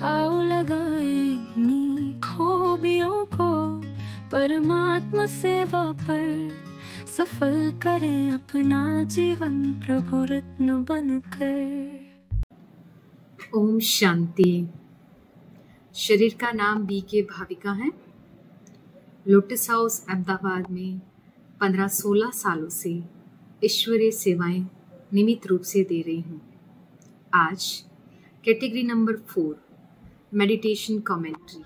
आओ लगाएं खूबियों को परमात्मा सेवा पर, सफल करें अपना जीवन प्रभु रत्न बनकर। ओम शांति। शरीर का नाम BK भाविका है। लोटस हाउस अहमदाबाद में 15-16 सालों से ईश्वरीय सेवाएं नियमित रूप से दे रही हूँ। आज कैटेगरी नंबर 4 मेडिटेशन कमेंट्री।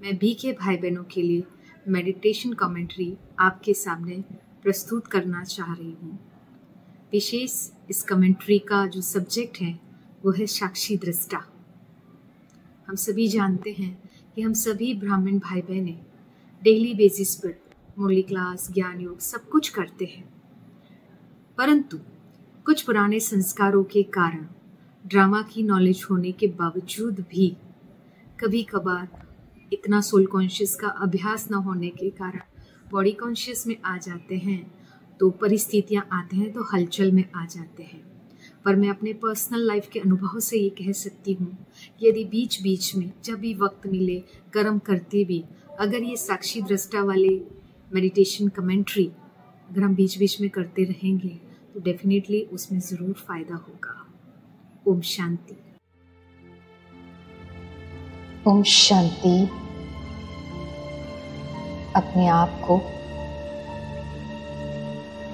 मैं BK भाई बहनों के लिए मेडिटेशन कमेंट्री आपके सामने प्रस्तुत करना चाह रही हूँ। विशेष इस कमेंट्री का जो सब्जेक्ट है वो है साक्षी दृष्टा। हम सभी जानते हैं कि हम सभी ब्राह्मण भाई बहनें डेली बेसिस पर मुरली क्लास, ज्ञान योग सब कुछ करते हैं, परंतु कुछ पुराने संस्कारों के कारण, ड्रामा की नॉलेज होने के बावजूद भी कभी कभार इतना सोल कॉन्शियस का अभ्यास न होने के कारण बॉडी कॉन्शियस में आ जाते हैं, तो परिस्थितियां आते हैं तो हलचल में आ जाते हैं। पर मैं अपने पर्सनल लाइफ के अनुभव से ये कह सकती हूँ कि यदि बीच बीच में जब भी वक्त मिले कर्म करते भी अगर ये साक्षी दृष्टा वाले मेडिटेशन कमेंट्री अगर हम बीच बीच में करते रहेंगे तो डेफिनेटली उसमें ज़रूर फायदा होगा। ओम शांति। ओम शांति। अपने आप को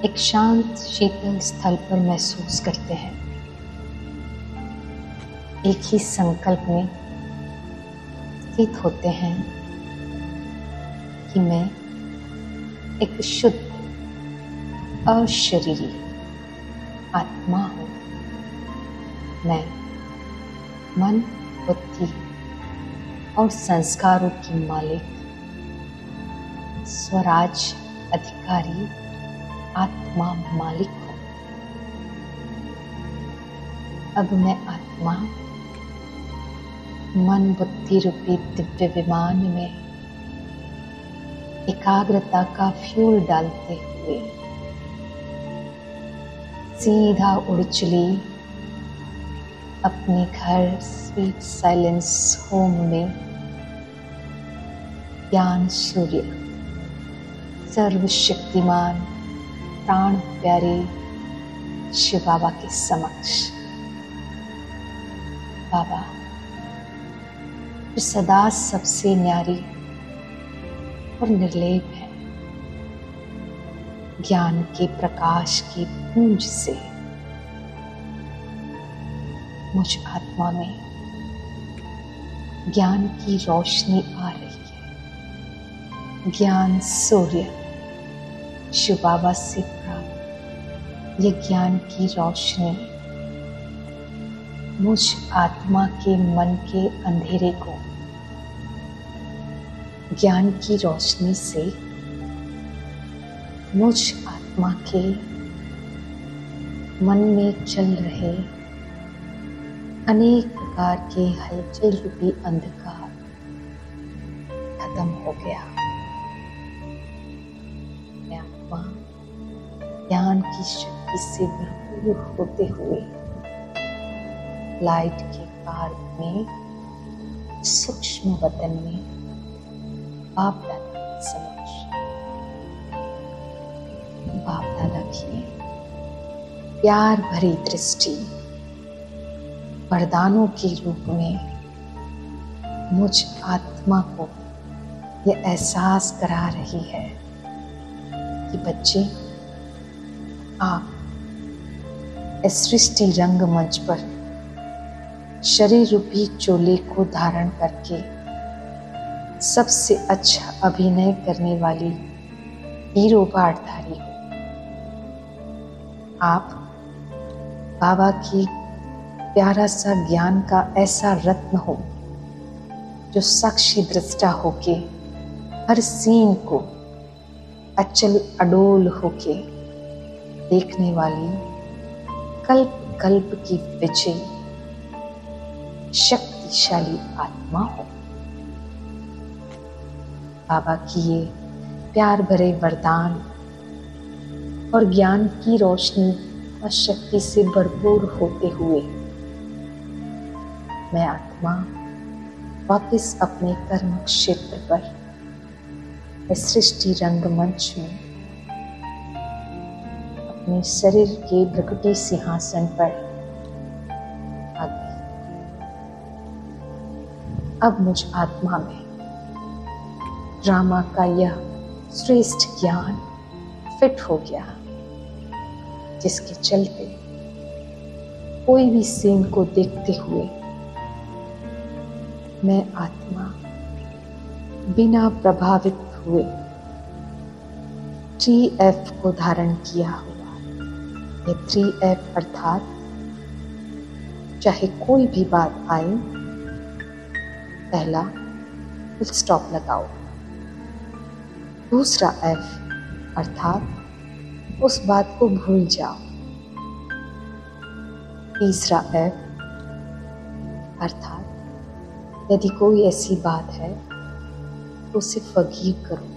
एक शांत शीतल स्थल पर महसूस करते हैं। एक ही संकल्प में स्थित होते हैं कि मैं एक शुद्ध अशरीरी आत्मा हूँ। मैं मन, बुद्धि और संस्कारों की मालिक, स्वराज अधिकारी आत्मा मालिक हूँ। अब मैं आत्मा मन बुद्धि रूपी दिव्य विमान में एकाग्रता का फ्यूल डालते हुए सीधा उड़ चली अपने घर स्वीट साइलेंस होम में ज्ञान सूर्य सर्वशक्तिमान प्राण प्यारे शिव बाबा के समक्ष। बाबा जो सदा सबसे न्यारी और निर्लेप है, ज्ञान के प्रकाश की पूंज से मुझ आत्मा में ज्ञान की रोशनी आ रही है। ज्ञान सूर्य शिव बाबा से प्राप्त ये ज्ञान की रोशनी मुझ आत्मा के मन के अंधेरे को ज्ञान की रोशनी से मुझ आत्मा के मन में चल रहे अनेक प्रकार के हलचल रूपी अंधकार खत्म हो गया। मैं आत्मा ज्ञान की शक्ति से भरपूर होते हुए लाइट के पार में सूक्ष्म वतन में बाप दादा के समक्ष, बाप दादा की प्यार भरी दृष्टि वरदानों के रूप में मुझ आत्मा को यह एहसास करा रही है कि बच्चे, आप इस सृष्टि रंगमंच पर शरीर रूपी चोले को धारण करके सबसे अच्छा अभिनय करने वाली हीरो पाठधारी हो। आप बाबा की प्यारा सा ज्ञान का ऐसा रत्न हो जो साक्षी दृष्टा होके हर सीन को अचल अडोल होके देखने वाली कल्प कल्प की विजयी शक्तिशाली आत्मा हो। बाबा की ये प्यार भरे वरदान और ज्ञान की रोशनी और शक्ति से भरपूर होते हुए मैं आत्मा वापस अपने कर्म क्षेत्र पर इस सृष्टि रंगमंच में अपने शरीर के प्रकृति सिंहासन पर आ गई। अब मुझ आत्मा में ड्रामा का यह श्रेष्ठ ज्ञान फिट हो गया, जिसके चलते कोई भी सीन को देखते हुए मैं आत्मा बिना प्रभावित हुए 3F को धारण किया हुआ। ये 3F अर्थात चाहे कोई भी बात आए, पहला फुल स्टॉप लगाओ। दूसरा F अर्थात उस बात को भूल जाओ। तीसरा F अर्थात यदि कोई ऐसी बात है तो उसे फॉरगिव करो,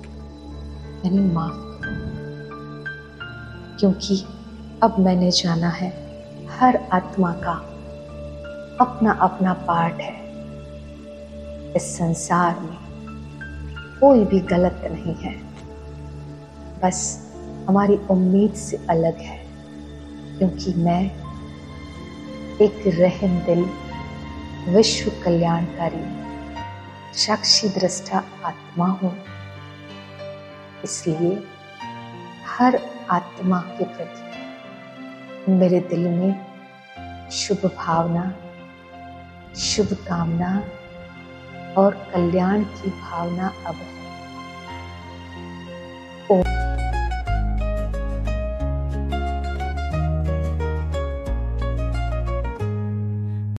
यानी माफ करो, क्योंकि अब मैंने जाना है हर आत्मा का अपना अपना पार्ट है। इस संसार में कोई भी गलत नहीं है, बस हमारी उम्मीद से अलग है, क्योंकि मैं एक रहम दिल विश्व कल्याणकारी साक्षी दृष्टा आत्मा हूँ। इसलिए हर आत्मा के प्रति मेरे दिल में शुभ भावना, शुभ कामना और कल्याण की भावना अब है।